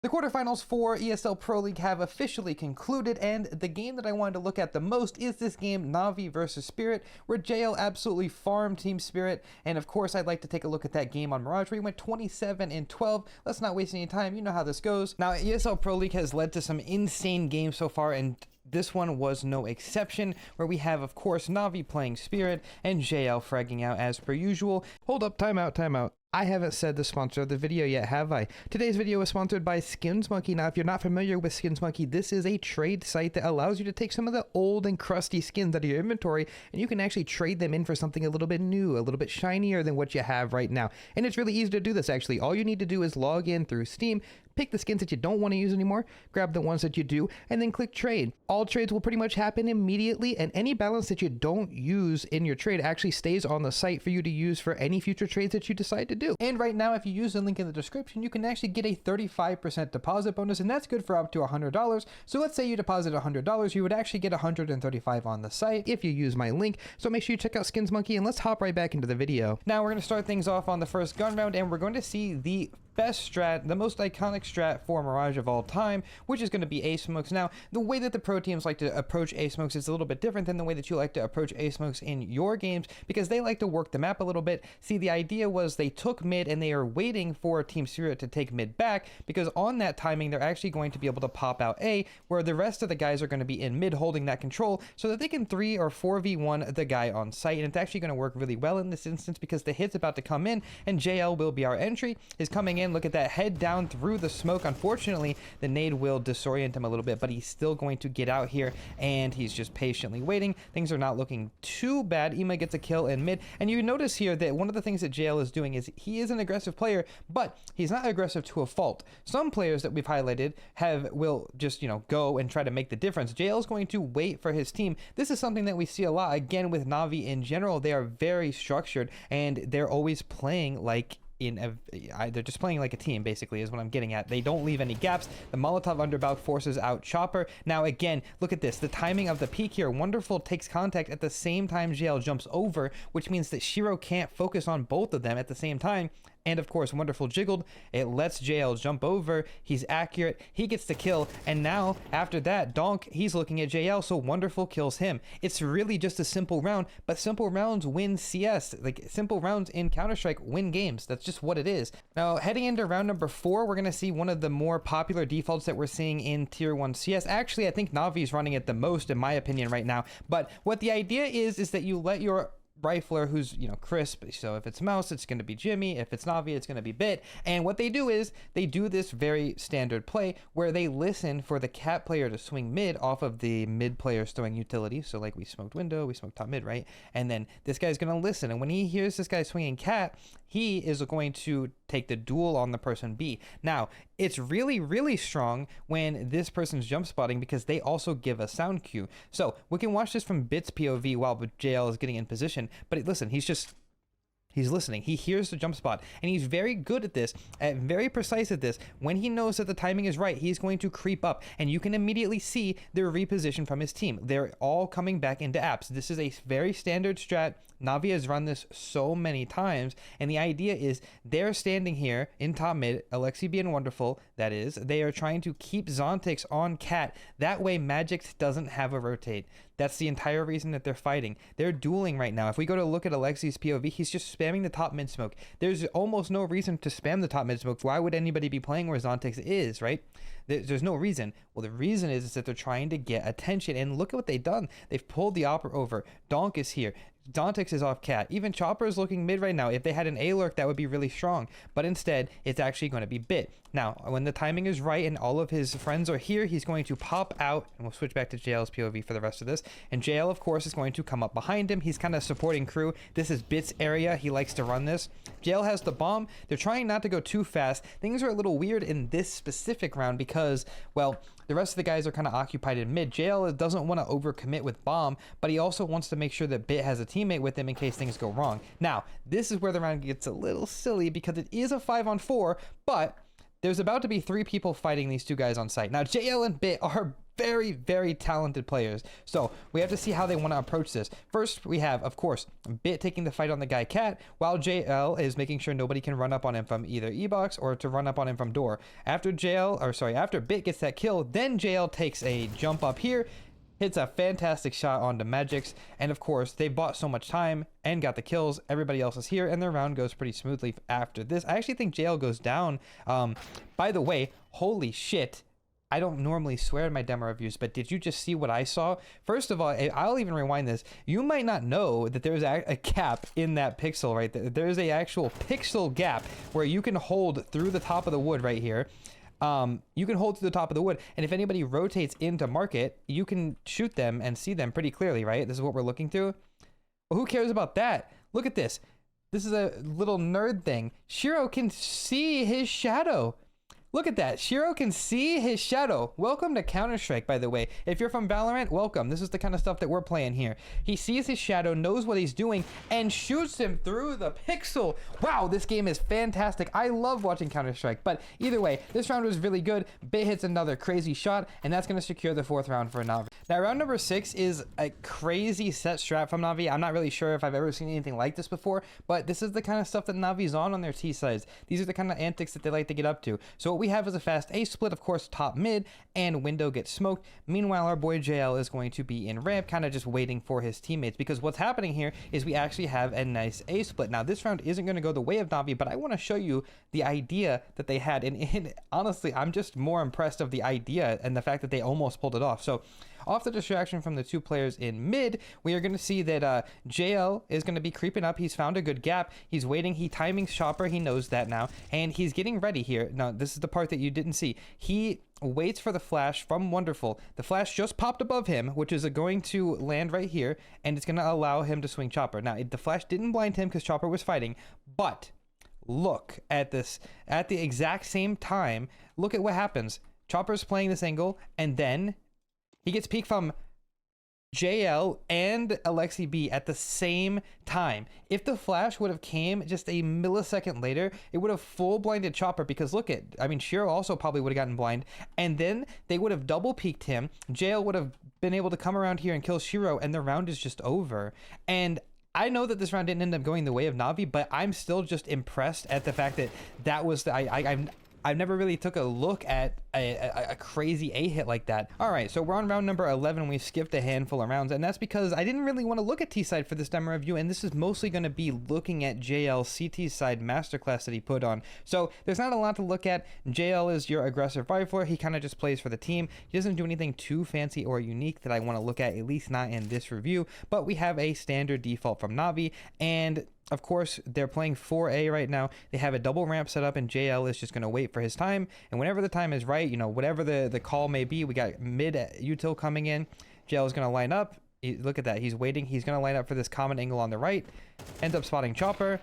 The quarterfinals for ESL Pro League have officially concluded, and the game that I wanted to look at the most is this game, Navi versus Spirit, where JL absolutely farmed Team Spirit, and of course I'd like to take a look at that game on Mirage, where he went 27-12. Let's not waste any time, you know how this goes. Now, ESL Pro League has led to some insane games so far, and this one was no exception, where we have, of course, Navi playing Spirit and JL fragging out as per usual. Hold up, timeout. I haven't said the sponsor of the video yet, have I? Today's video is sponsored by SkinsMonkey. Now, if you're not familiar with SkinsMonkey, this is a trade site that allows you to take some of the old and crusty skins out of your inventory, and you can actually trade them in for something a little bit new, a little bit shinier than what you have right now. And it's really easy to do this, actually. All you need to do is log in through Steam, pick the skins that you don't want to use anymore, grab the ones that you do, and then click trade. All trades will pretty much happen immediately, and any balance that you don't use in your trade actually stays on the site for you to use for any future trades that you decide to do. And right now, if you use the link in the description, you can actually get a 35% deposit bonus, and that's good for up to $100. So let's say you deposit $100, you would actually get $135 on the site if you use my link. So make sure you check out SkinsMonkey, and let's hop right back into the video. Now we're going to start things off on the first gun round, and we're going to see the best strat, the most iconic strat for Mirage of all time, which is going to be A-Smokes. Now, the way that the pro teams like to approach A-Smokes is a little bit different than the way that you like to approach A-Smokes in your games, because they like to work the map a little bit. See, the idea was they took mid and they are waiting for Team Spirit to take mid back, because on that timing, they're actually going to be able to pop out A, where the rest of the guys are going to be in mid holding that control so that they can 3 or 4v1 the guy on site. And it's actually going to work really well in this instance because the hit's about to come in and JL will be our entry. Is coming in. Look at that, head down through the smoke. Unfortunately, the nade will disorient him a little bit, but he's still going to get out here, and he's just patiently waiting. Things are not looking too bad. Ima gets a kill in mid, and you notice here that one of the things that JL is doing is he is an aggressive player, but he's not aggressive to a fault. Some players that we've highlighted will just, go and try to make the difference. JL is going to wait for his team. This is something that we see a lot, again, with Navi in general. They are very structured, and they're always playing like they're just playing like a team, basically, is what I'm getting at. They don't leave any gaps. The Molotov underbelly forces out Chopper. Now, again, look at this. The timing of the peek here. Wonderful takes contact at the same time JL jumps over, which means that Shiro can't focus on both of them at the same time. And of course, Wonderful jiggled. It lets JL jump over. He's accurate. He gets the kill. And now, after that, Donk, he's looking at JL, so Wonderful kills him. It's really just a simple round, but simple rounds win CS. Like, simple rounds in Counter-Strike win games. That's just what it is. Now, heading into round number 4, we're going to see one of the more popular defaults that we're seeing in Tier 1 CS. Actually, I think Navi's running it the most, in my opinion, right now. But what the idea is that you let your rifler, who's crisp, so if it's mouse it's going to be Jimmy, if it's Navi it's going to be Bit, and what they do is they do this very standard play where they listen for the cat player to swing mid off of the mid player's throwing utility. So like we smoked window, we smoked top mid, right? And then this guy's going to listen, and when he hears this guy swinging cat, he is going to take the duel on the person B. Now, it's really strong when this person's jump spotting, because they also give a sound cue. So we can watch this from Bit's POV while JL is getting in position. But listen, he's listening. He hears the jump spot, and he's very good at this, very precise at this. When he knows that the timing is right, he's going to creep up, and you can immediately see their reposition from his team. They're all coming back into apps. This is a very standard strat. Navi has run this so many times, and the idea is they're standing here in top mid, Alexi being Wonderful, that is. They are trying to keep Zontix on Cat. That way Magic doesn't have a rotate. That's the entire reason that they're fighting. They're dueling right now. If we go to look at Alexi's POV, he's just spamming the top mid smoke. There's almost no reason to spam the top mid smoke. Why would anybody be playing where Zontix is, right? There's no reason. Well, the reason is that they're trying to get attention, and look at what they've done. They've pulled the Opera over. Donk is here. Dontix is off Cat. Even Chopper is looking mid right now. If they had an A lurk, that would be really strong. But instead, it's actually going to be Bit. Now, when the timing is right and all of his friends are here, he's going to pop out, and we'll switch back to JL's POV for the rest of this. And JL, of course, is going to come up behind him. He's kind of supporting crew. This is Bit's area. He likes to run this. JL has the bomb. They're trying not to go too fast. Things are a little weird in this specific round because, well, the rest of the guys are kind of occupied in mid. JL doesn't want to overcommit with bomb, but he also wants to make sure that Bit has a teammate with him in case things go wrong. Now, this is where the round gets a little silly because it is a 5-on-4, but there's about to be 3 people fighting these 2 guys on site. Now, JL and Bit are very, very talented players. So we have to see how they want to approach this. First, we have, of course, Bit taking the fight on the guy Cat, while JL is making sure nobody can run up on him from either E-Box or to run up on him from door. After Bit gets that kill, then JL takes a jump up here, hits a fantastic shot onto Magix, and of course they bought so much time and got the kills. Everybody else is here and their round goes pretty smoothly after this. I actually think JL goes down. By the way, holy shit, I don't normally swear in my demo reviews, but did you just see what I saw? First of all, I'll even rewind this. You might not know that there's a gap in that pixel right there. There's a actual pixel gap where you can hold through the top of the wood right here. You can hold to the top of the wood, and if anybody rotates into market, you can shoot them and see them pretty clearly, right? This is what we're looking through. Well, who cares about that? Look at this. This is a little nerd thing. Shiro can see his shadow. Look at that. Shiro can see his shadow. Welcome to Counter-Strike, by the way. If you're from Valorant, welcome. This is the kind of stuff that we're playing here. He sees his shadow, knows what he's doing, and shoots him through the pixel. Wow, this game is fantastic. I love watching Counter-Strike. But either way, this round was really good. Bit hits another crazy shot, and that's going to secure the 4th round for Navi. Now, round number 6 is a crazy set strat from Navi. I'm not really sure if I've ever seen anything like this before, but this is the kind of stuff that Navi's on their T sides. These are the kind of antics that they like to get up to. So what we have is a fast A split, of course, top mid, and window gets smoked. Meanwhile, our boy JL is going to be in ramp, kind of just waiting for his teammates, because what's happening here is we actually have a nice A split. Now, this round isn't going to go the way of Navi, but I want to show you the idea that they had, and honestly, I'm just more impressed of the idea and the fact that they almost pulled it off. So off the distraction from the 2 players in mid, we are going to see that JL is going to be creeping up. He's found a good gap. He's waiting. He timing Chopper. He knows that now. And he's getting ready here. Now, this is the part that you didn't see. He waits for the flash from Wonderful. The flash just popped above him, which is going to land right here. And it's going to allow him to swing Chopper. Now, the flash didn't blind him because Chopper was fighting. But look at this. At the exact same time, look at what happens. Chopper's playing this angle. And then he gets peeked from JL and Alexi B at the same time. If the flash would have came just a millisecond later, it would have full blinded Chopper, because look at, I mean, Shiro also probably would have gotten blind, and then they would have double peeked him. JL would have been able to come around here and kill Shiro, and the round is just over. And I know that this round didn't end up going the way of Navi, but I'm still just impressed at the fact that that was the, I've never really took a look at a crazy A hit like that. All right, so we're on round number 11. We've skipped a handful of rounds, and that's because I didn't really want to look at T-side for this demo review, and this is mostly going to be looking at JL CT side masterclass that he put on. So there's not a lot to look at. JL is your aggressive rifler. He kind of just plays for the team. He doesn't do anything too fancy or unique that I want to look at least not in this review, but we have a standard default from Navi, and of course, they're playing 4A right now. They have a double ramp set up, and JL is just going to wait for his time. And whenever the time is right, you know, whatever the call may be, we got mid util coming in. JL is going to line up. Look at that. He's waiting. He's going to line up for this common angle on the right. Ends up spotting Chopper.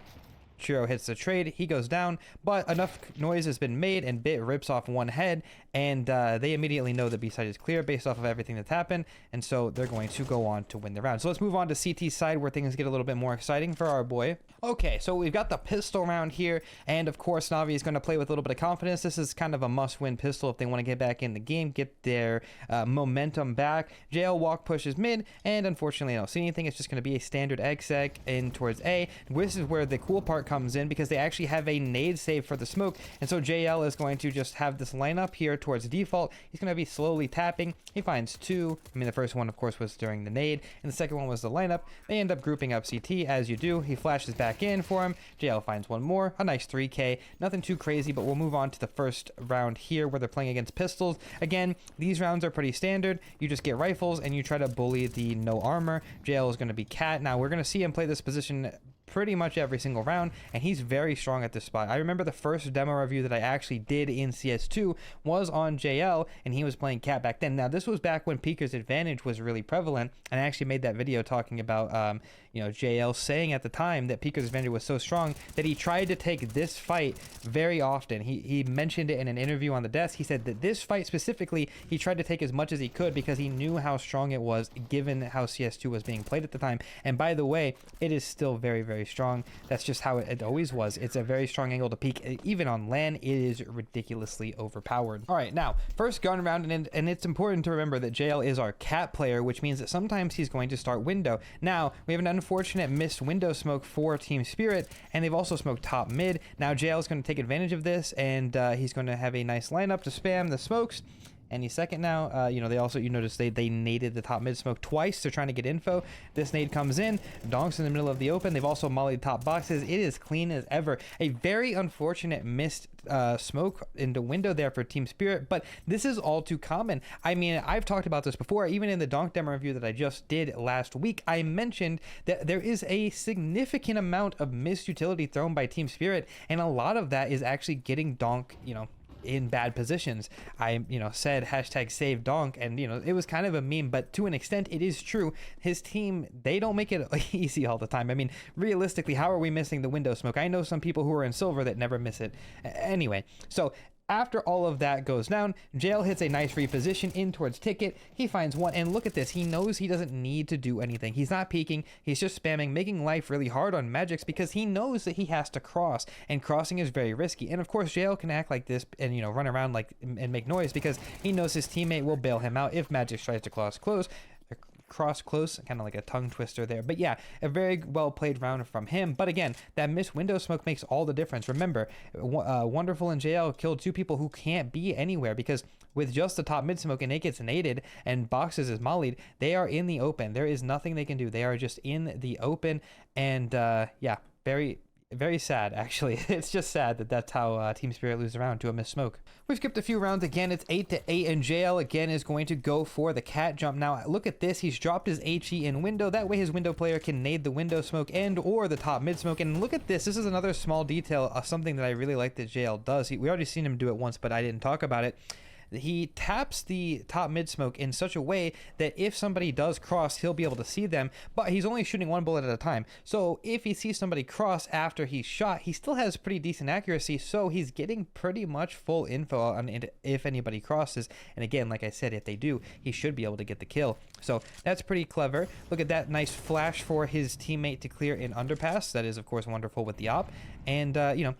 Shiro hits the trade. He goes down, but enough noise has been made, and Bit rips off one head, and they immediately know the B-side is clear based off of everything that's happened, and so they're going to go on to win the round. So let's move on to CT side, where things get a little bit more exciting for our boy. Okay, so we've got the pistol round here, and of course Navi is going to play with a little bit of confidence. This is kind of a must-win pistol if they want to get back in the game, get their momentum back. JL walk pushes mid, and unfortunately I don't see anything. It's just going to be a standard exec in towards A. This is where the cool part comes in, because they actually have a nade save for the smoke, and so JL is going to just have this lineup here towards default. He's going to be slowly tapping. He finds 2. I mean, the first one of course was during the nade, and the second one was the lineup. They end up grouping up CT as you do. He flashes back in for him. JL finds one more, a nice 3k. Nothing too crazy, but we'll move on to the first round here, where they're playing against pistols. Again, these rounds are pretty standard. You just get rifles and you try to bully the no armor. JL is going to be Cat. Now we're going to see him play this position pretty much every single round, and he's very strong at this spot. I remember the first demo review that I actually did in CS2 was on JL, and he was playing Cat back then. Now this was back when Peeker's advantage was really prevalent, and I actually made that video talking about you know, JL saying at the time that Peeker's Avenger was so strong that he tried to take this fight very often. He mentioned it in an interview on the desk. He said that this fight specifically, he tried to take as much as he could because he knew how strong it was given how CS2 was being played at the time. And by the way, it is still very, very strong. That's just how it always was. It's a very strong angle to peek. Even on LAN, it is ridiculously overpowered. All right, now, first gun round, and it's important to remember that JL is our cat player, which means that sometimes he's going to start window. Now, we have an unfortunate missed window smoke for Team Spirit, and they've also smoked top mid. Now, JL is going to take advantage of this, and he's going to have a nice lineup to spam the smokes. Any second now, you know, you notice they naded the top mid smoke twice. They're trying to get info. This nade comes in, donks in the middle of the open. They've also mollied top boxes. It is clean as ever. A very unfortunate missed smoke into window there for Team Spirit, but this is all too common. I mean, I've talked about this before. Even in the donk demo review that I just did last week, I mentioned that there is a significant amount of missed utility thrown by Team Spirit, and a lot of that is actually getting donk, you know, in bad positions. I, you know, said hashtag save donk, and, you know, it was kind of a meme, but to an extent it is true. His team, they don't make it easy all the time. I mean, realistically, how are we missing the window smoke? I know some people who are in silver that never miss it. Anyway, so after all of that goes down, JL hits a nice reposition in towards Ticket. He finds one, and look at this. He knows he doesn't need to do anything. He's not peeking. He's just spamming, making life really hard on Magix because he knows that he has to cross, and crossing is very risky. And of course, JL can act like this and, you know, run around like and make noise because he knows his teammate will bail him out if Magix tries to cross close, kind of like a tongue twister there. But yeah, a very well played round from him. But again, that missed window smoke makes all the difference. Remember, Wonderful and JL killed two people who can't be anywhere because with just the top mid smoke and it gets naded and boxes is mollied, they are in the open. There is nothing they can do. They are just in the open, and yeah, very sad, actually. It's just sad that that's how Team Spirit loses around to a missed smoke. We've skipped a few rounds. Again, it's 8-8, and JL again is going to go for the cat jump. Now, look at this. He's dropped his HE in window. That way his window player can nade the window smoke and or the top mid smoke. And look at this. This is another small detail, something that I really like that JL does. We already seen him do it once, but I didn't talk about it. He taps the top mid smoke in such a way that if somebody does cross, he'll be able to see them, but he's only shooting one bullet at a time. So if he sees somebody cross after he's shot, he still has pretty decent accuracy, so he's getting pretty much full info on if anybody crosses. And again, like I said, if they do, he should be able to get the kill. So that's pretty clever. Look at that nice flash for his teammate to clear in underpass. That is, of course, wonderful with the op. And, you know,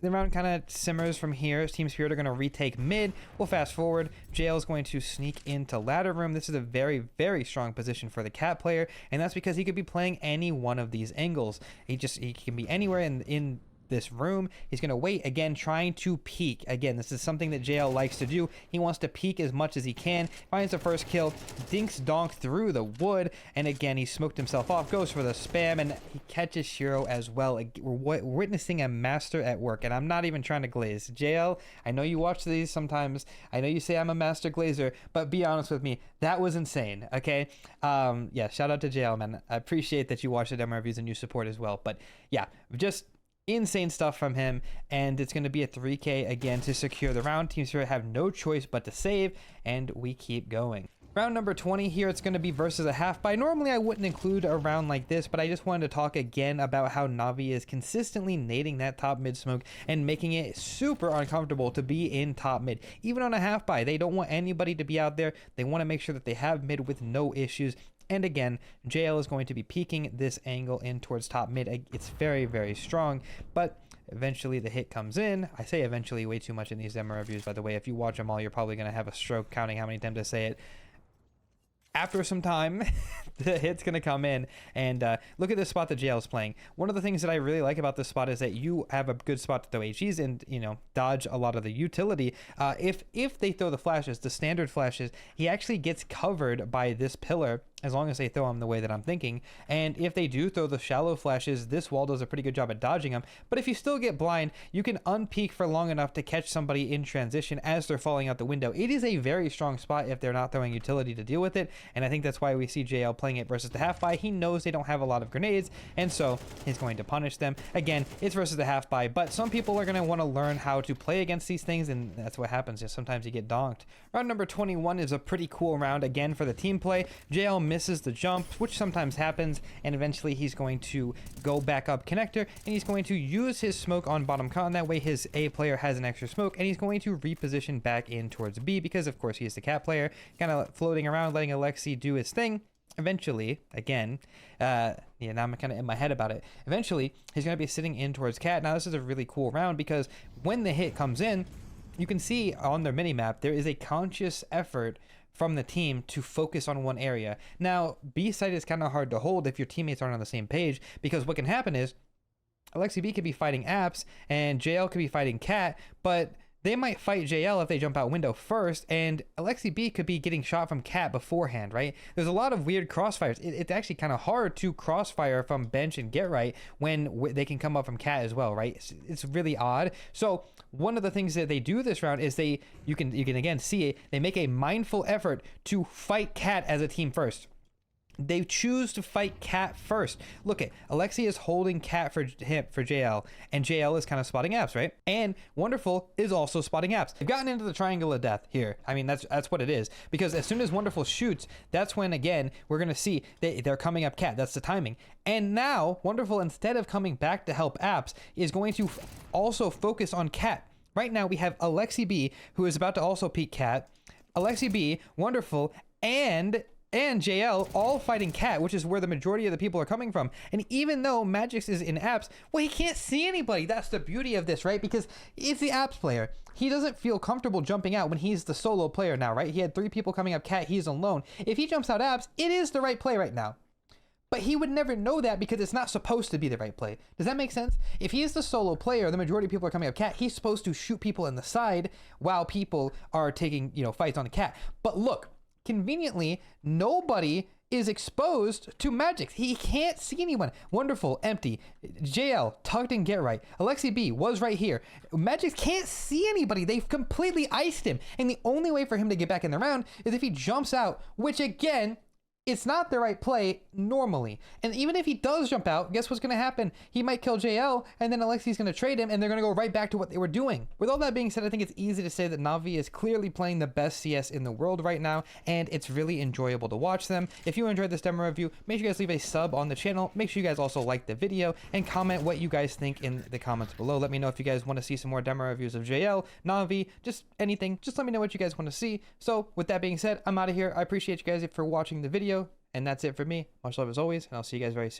the round kind of simmers from here. Team Spirit are going to retake mid. We'll fast forward. JL is going to sneak into ladder room. This is a very, very strong position for the cat player, and that's because he could be playing any one of these angles. He can be anywhere in this room. He's going to wait again, trying to peek. Again, this is something that JL likes to do. He wants to peek as much as he can. Finds the first kill, dinks donk through the wood, and again he smoked himself off, goes for the spam, and he catches Shiro as well. We're witnessing a master at work, and I'm not even trying to glaze. JL, I know you watch these sometimes. I know you say I'm a master glazer, but be honest with me, that was insane. Okay, yeah, shout out to JL, man. I appreciate that you watch the demo reviews and you support as well. But yeah, just insane stuff from him, and it's going to be a 3K again to secure the round. Team Spirit have no choice but to save, and we keep going. Round number 20 here, it's going to be versus a half buy. Normally I wouldn't include a round like this, but I just wanted to talk again about how Navi is consistently nading that top mid smoke and making it super uncomfortable to be in top mid. Even on a half buy, they don't want anybody to be out there. They want to make sure that they have mid with no issues. And again, JL is going to be peeking this angle in towards top mid. It's very, very strong, but eventually the hit comes in. I say eventually way too much in these demo reviews, by the way. If you watch them all, you're probably going to have a stroke counting how many times I say it. After some time, the hit's going to come in, and look at this spot that JL is playing. One of the things that I really like about this spot is that you have a good spot to throw HEs and, you know, dodge a lot of the utility. If they throw the flashes, the standard flashes, he actually gets covered by this pillar as long as they throw them the way that I'm thinking. And if they do throw the shallow flashes, this wall does a pretty good job at dodging them. But if you still get blind, you can unpeak for long enough to catch somebody in transition as they're falling out the window. It is a very strong spot if they're not throwing utility to deal with it. And I think that's why we see JL playing it versus the half buy. He knows they don't have a lot of grenades, and so he's going to punish them. Again, it's versus the half buy, but some people are going to want to learn how to play against these things, and that's what happens. Sometimes you get donked. Round number 21 is a pretty cool round again for the team play. JL misses the jump, which sometimes happens, and eventually he's going to go back up connector, and he's going to use his smoke on bottom con. That way his A player has an extra smoke, and he's going to reposition back in towards B because, of course, he is the cat player, kind of floating around, letting Alexi do his thing. Eventually, again, now I'm kind of in my head about it. Eventually, he's going to be sitting in towards cat. Now, this is a really cool round because when the hit comes in, you can see on their minimap, there is a conscious effort from the team to focus on one area. Now, B side is kind of hard to hold if your teammates aren't on the same page, because what can happen is Alexi B could be fighting Apps and JL could be fighting Cat, but they might fight JL if they jump out window first, and Alexi B could be getting shot from Cat beforehand, right? There's a lot of weird crossfires. It's actually kind of hard to crossfire from bench and get right when they can come up from Cat as well, right? It's really odd. So one of the things that they do this round is you can again see it, they make a mindful effort to fight Cat as a team first. They choose to fight Cat first. Look at Alexi is holding Cat for JL, and JL is kind of spotting Apps, right? And Wonderful is also spotting Apps. They've gotten into the triangle of death here. I mean, that's what it is, because as soon as Wonderful shoots, that's when, again, we're gonna see they're coming up Cat. That's the timing. And now Wonderful, instead of coming back to help Apps, is going to also focus on Cat. Right now we have Alexi B, who is about to also peek Cat, Alexi B, Wonderful, and JL all fighting Cat, which is where the majority of the people are coming from. And even though Magix is in Apps, well, he can't see anybody. That's the beauty of this, right? Because it's the Apps player. He doesn't feel comfortable jumping out when he's the solo player now, right? He had 3 people coming up Cat, he's alone. If he jumps out Apps, it is the right play right now. But he would never know that because it's not supposed to be the right play. Does that make sense? If he is the solo player, the majority of people are coming up Cat, he's supposed to shoot people in the side while people are taking, fights on the Cat. But look, conveniently, nobody is exposed to Magix. He can't see anyone. Wonderful, empty. JL, tucked and get right. Alexi B was right here. Magix can't see anybody. They've completely iced him. And the only way for him to get back in the round is if he jumps out, which again, it's not the right play normally. And even if he does jump out, guess what's going to happen? He might kill JL, and then Alexi's going to trade him, and they're going to go right back to what they were doing. With all that being said, I think it's easy to say that Navi is clearly playing the best CS in the world right now, and it's really enjoyable to watch them. If you enjoyed this demo review, make sure you guys leave a sub on the channel. Make sure you guys also like the video, and comment what you guys think in the comments below. Let me know if you guys want to see some more demo reviews of JL, Navi, just anything. Just let me know what you guys want to see. So with that being said, I'm out of here. I appreciate you guys for watching the video. And that's it for me. Much love as always, and I'll see you guys very soon.